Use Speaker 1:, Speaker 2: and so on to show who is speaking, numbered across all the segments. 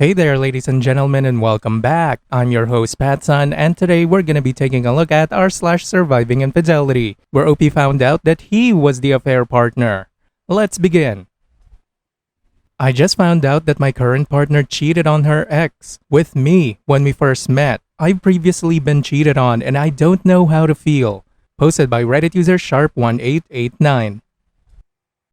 Speaker 1: Hey there, ladies and gentlemen, and welcome back. I'm your host, PattSun, and today we're gonna be taking a look at r/surviving infidelity, where OP found out that he was the affair partner. Let's begin. I just found out that my current partner cheated on her ex with me when we first met. I've previously been cheated on, and I don't know how to feel. Posted by Reddit user Sharp1889.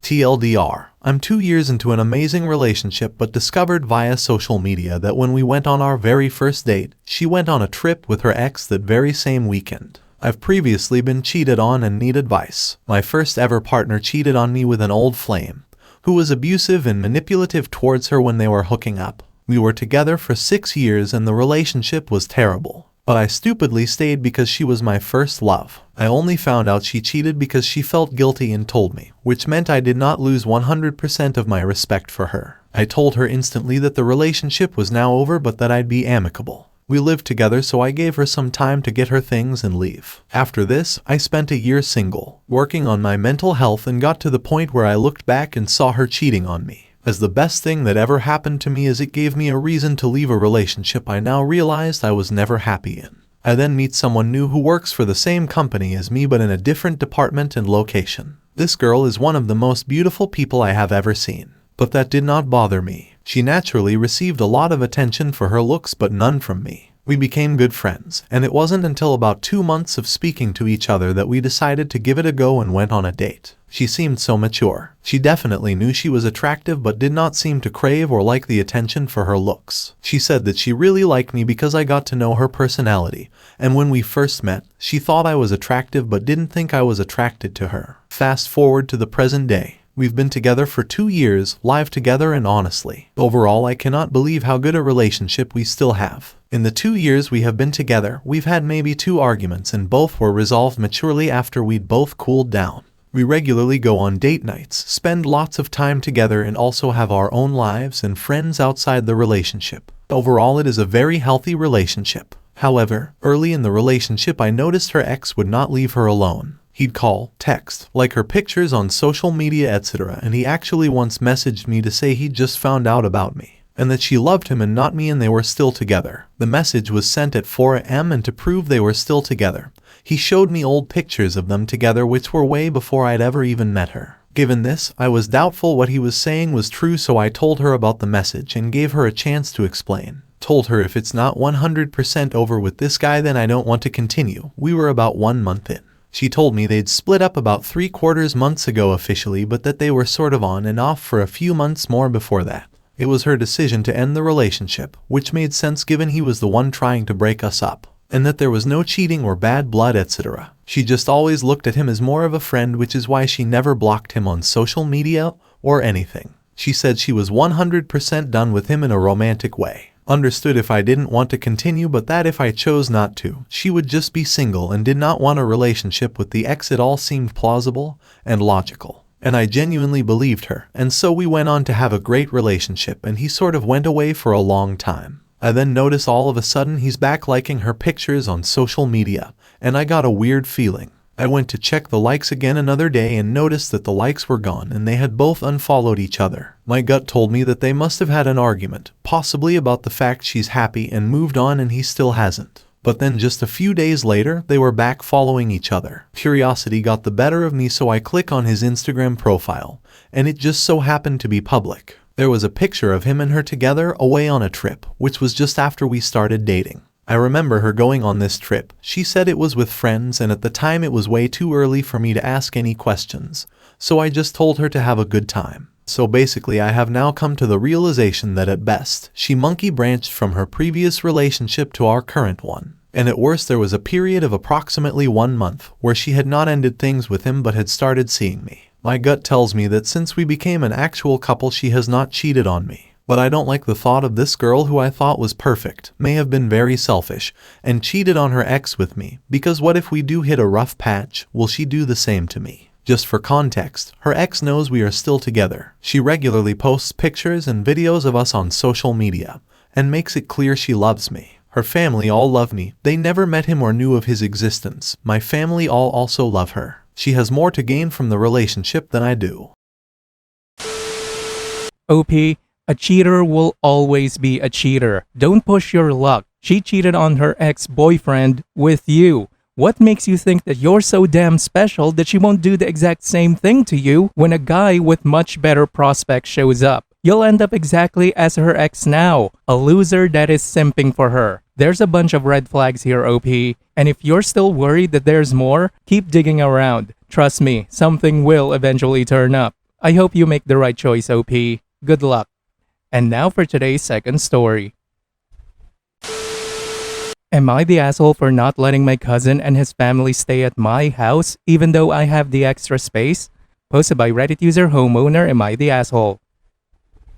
Speaker 2: TLDR, I'm 2 years into an amazing relationship but discovered via social media that when we went on our very first date, she went on a trip with her ex that very same weekend. I've previously been cheated on and need advice. My first ever partner cheated on me with an old flame, who was abusive and manipulative towards her when they were hooking up. We were together for 6 years and the relationship was terrible. But I stupidly stayed because she was my first love. I only found out she cheated because she felt guilty and told me, which meant I did not lose 100% of my respect for her. I told her instantly that the relationship was now over but that I'd be amicable. We lived together, so I gave her some time to get her things and leave. After this, I spent a year single, working on my mental health, and got to the point where I looked back and saw her cheating on me as the best thing that ever happened to me, as it gave me a reason to leave a relationship I now realized I was never happy in. I then meet someone new who works for the same company as me but in a different department and location. This girl is one of the most beautiful people I have ever seen. But that did not bother me. She naturally received a lot of attention for her looks but none from me. We became good friends, and it wasn't until about 2 months of speaking to each other that we decided to give it a go and went on a date. She seemed so mature. She definitely knew she was attractive but did not seem to crave or like the attention for her looks. She said that she really liked me because I got to know her personality, and when we first met, she thought I was attractive but didn't think I was attracted to her. Fast forward to the present day. We've been together for 2 years, live together, and honestly, overall I cannot believe how good a relationship we still have. In the 2 years we have been together, we've had maybe 2 arguments and both were resolved maturely after we'd both cooled down. We regularly go on date nights, spend lots of time together, and also have our own lives and friends outside the relationship. Overall, it is a very healthy relationship. However, early in the relationship I noticed her ex would not leave her alone. He'd call, text, like her pictures on social media, etc. And he actually once messaged me to say he'd just found out about me, and that she loved him and not me and they were still together. The message was sent at 4 a.m. and to prove they were still together, he showed me old pictures of them together which were way before I'd ever even met her. Given this, I was doubtful what he was saying was true, so I told her about the message and gave her a chance to explain. Told her if it's not 100% over with this guy then I don't want to continue. We were about 1 month in. She told me they'd split up about 3/4 months ago officially, but that they were sort of on and off for a few months more before that. It was her decision to end the relationship, which made sense given he was the one trying to break us up, and that there was no cheating or bad blood, etc. She just always looked at him as more of a friend, which is why she never blocked him on social media or anything. She said she was 100% done with him in a romantic way. Understood if I didn't want to continue, but that if I chose not to, she would just be single and did not want a relationship with the ex. It all seemed plausible and logical, and I genuinely believed her, and so we went on to have a great relationship, and he sort of went away for a long time. I then noticed all of a sudden he's back liking her pictures on social media, and I got a weird feeling. I went to check the likes again another day and noticed that the likes were gone and they had both unfollowed each other. My gut told me that they must have had an argument, possibly about the fact she's happy and moved on and he still hasn't. But then just a few days later, they were back following each other. Curiosity got the better of me, so I click on his Instagram profile, and it just so happened to be public. There was a picture of him and her together away on a trip, which was just after we started dating. I remember her going on this trip. She said it was with friends, and at the time it was way too early for me to ask any questions, so I just told her to have a good time. So basically I have now come to the realization that at best, she monkey branched from her previous relationship to our current one. And at worst there was a period of approximately 1 month where she had not ended things with him but had started seeing me. My gut tells me that since we became an actual couple she has not cheated on me. But I don't like the thought of this girl who I thought was perfect, may have been very selfish, and cheated on her ex with me, because what if we do hit a rough patch, will she do the same to me? Just for context, her ex knows we are still together. She regularly posts pictures and videos of us on social media, and makes it clear she loves me. Her family all love me. They never met him or knew of his existence. My family all also love her. She has more to gain from the relationship than I do.
Speaker 1: OP, A cheater will always be a cheater. Don't push your luck. She cheated on her ex-boyfriend with you. What makes you think that you're so damn special that she won't do the exact same thing to you when a guy with much better prospects shows up? You'll end up exactly as her ex now, a loser that is simping for her. There's a bunch of red flags here, OP, and if you're still worried that there's more, keep digging around. Trust me, something will eventually turn up. I hope you make the right choice, OP. Good luck. And now for today's second story. Am I the asshole for not letting my cousin and his family stay at my house even though I have the extra space? Posted by Reddit user Homeowner, am I the asshole?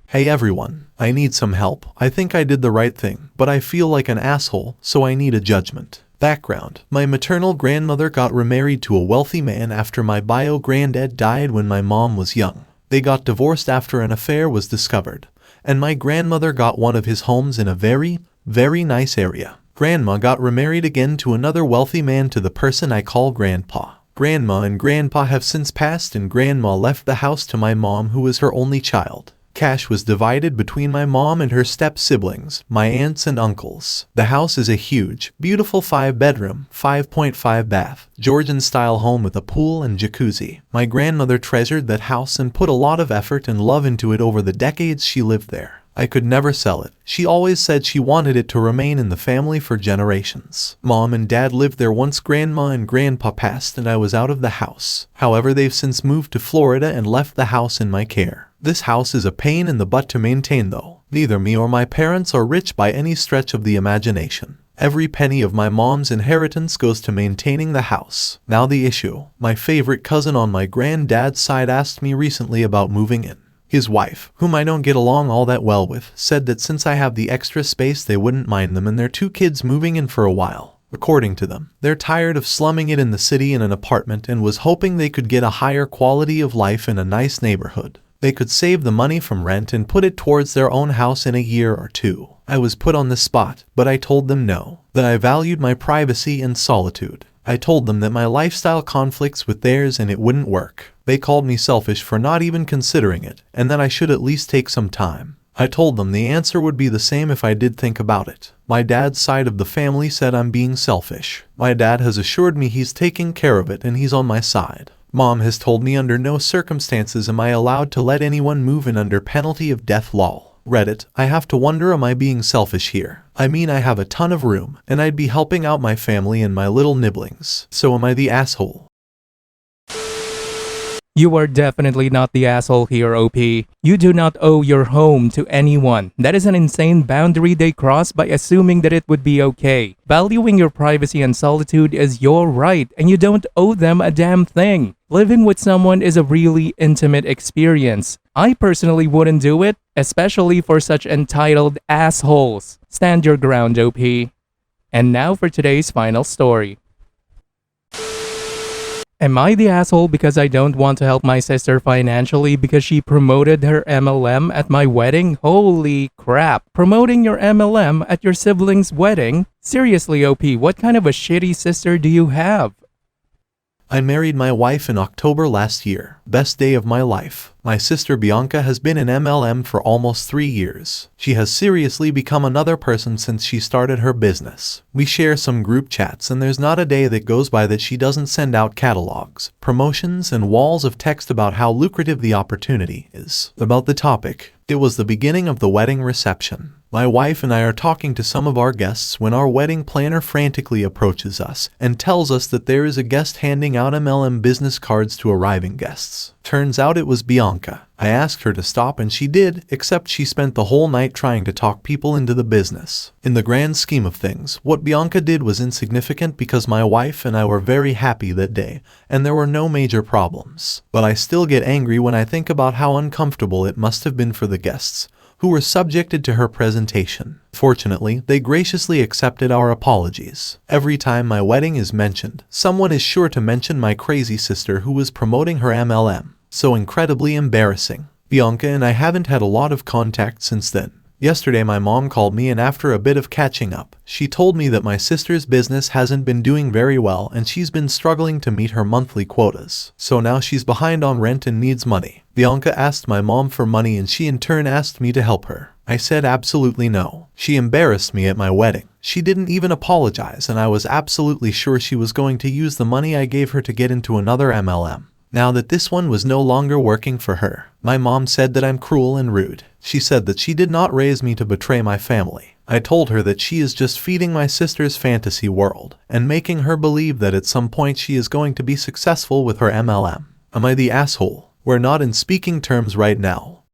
Speaker 2: Hey everyone, I need some help. I think I did the right thing, but I feel like an asshole, so I need a judgment. Background: my maternal grandmother got remarried to a wealthy man after my bio granddad died when my mom was young. They got divorced after an affair was discovered, and my grandmother got one of his homes in a very, very nice area. Grandma got remarried again to another wealthy man, to the person I call Grandpa. Grandma and Grandpa have since passed, and Grandma left the house to my mom, who was her only child. Cash was divided between my mom and her step-siblings, my aunts and uncles. The house is a huge, beautiful 5-bedroom, 5.5 bath, Georgian-style home with a pool and jacuzzi. My grandmother treasured that house and put a lot of effort and love into it over the decades she lived there. I could never sell it. She always said she wanted it to remain in the family for generations. Mom and Dad lived there once Grandma and Grandpa passed and I was out of the house. However, they've since moved to Florida and left the house in my care. This house is a pain in the butt to maintain though. Neither me or my parents are rich by any stretch of the imagination. Every penny of my mom's inheritance goes to maintaining the house. Now the issue. My favorite cousin on my granddad's side asked me recently about moving in. His wife, whom I don't get along all that well with, said that since I have the extra space they wouldn't mind them and their 2 kids moving in for a while. According to them, they're tired of slumming it in the city in an apartment and was hoping they could get a higher quality of life in a nice neighborhood. They could save the money from rent and put it towards their own house in a year or 2. I was put on the spot, but I told them no, that I valued my privacy and solitude. I told them that my lifestyle conflicts with theirs and it wouldn't work. They called me selfish for not even considering it, and that I should at least take some time. I told them the answer would be the same if I did think about it. My dad's side of the family said I'm being selfish. My dad has assured me he's taking care of it and he's on my side. Mom has told me under no circumstances am I allowed to let anyone move in under penalty of death. Lol. Reddit, I have to wonder, am I being selfish here? I mean, I have a ton of room, and I'd be helping out my family and my little nibblings. So am I the asshole?
Speaker 1: You are definitely not the asshole here, OP. You do not owe your home to anyone. That is an insane boundary they crossed by assuming that it would be okay. Valuing your privacy and solitude is your right, and you don't owe them a damn thing. Living with someone is a really intimate experience. I personally wouldn't do it, especially for such entitled assholes. Stand your ground, OP. And now for today's final story. Am I the asshole because I don't want to help my sister financially because she promoted her MLM at my wedding? Holy crap. Promoting your MLM at your sibling's wedding? Seriously, OP, what kind of a shitty sister do you have?
Speaker 2: I married my wife in October last year. Best day of my life. My sister Bianca has been in MLM for almost 3 years. She has seriously become another person since she started her business. We share some group chats and there's not a day that goes by that she doesn't send out catalogs, promotions, and walls of text about how lucrative the opportunity is. About the topic, it was the beginning of the wedding reception. My wife and I are talking to some of our guests when our wedding planner frantically approaches us and tells us that there is a guest handing out MLM business cards to arriving guests. Turns out it was Bianca. I asked her to stop and she did, except she spent the whole night trying to talk people into the business. In the grand scheme of things, what Bianca did was insignificant because my wife and I were very happy that day, and there were no major problems. But I still get angry when I think about how uncomfortable it must have been for the guests, who were subjected to her presentation. Fortunately, they graciously accepted our apologies. Every time my wedding is mentioned, someone is sure to mention my crazy sister who was promoting her MLM. So incredibly embarrassing. Bianca and I haven't had a lot of contact since then. Yesterday my mom called me and after a bit of catching up, she told me that my sister's business hasn't been doing very well and she's been struggling to meet her monthly quotas. So now she's behind on rent and needs money. Bianca asked my mom for money and she in turn asked me to help her. I said absolutely no. She embarrassed me at my wedding. She didn't even apologize and I was absolutely sure she was going to use the money I gave her to get into another MLM. Now that this one was no longer working for her, my mom said that I'm cruel and rude. She said that she did not raise me to betray my family. I told her that she is just feeding my sister's fantasy world and making her believe that at some point she is going to be successful with her MLM. Am I the asshole? We're not in speaking terms right now.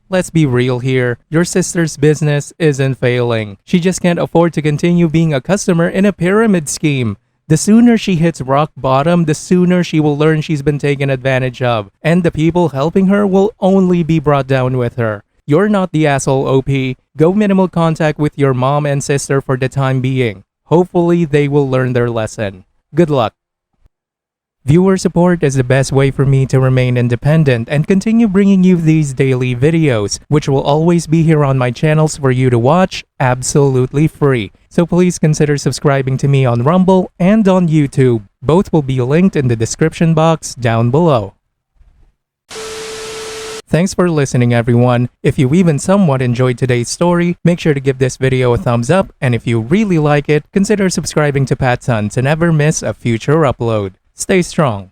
Speaker 1: Let's be real here. Your sister's business isn't failing. She just can't afford to continue being a customer in a pyramid scheme. The sooner she hits rock bottom, the sooner she will learn she's been taken advantage of, and the people helping her will only be brought down with her. You're not the asshole, OP. Go minimal contact with your mom and sister for the time being. Hopefully, they will learn their lesson. Good luck. Viewer support is the best way for me to remain independent and continue bringing you these daily videos, which will always be here on my channels for you to watch absolutely free. So please consider subscribing to me on Rumble and on YouTube. Both will be linked in the description box down below. Thanks for listening, everyone. If you even somewhat enjoyed today's story, make sure to give this video a thumbs up, and if you really like it, consider subscribing to PattSun to never miss a future upload. Stay strong.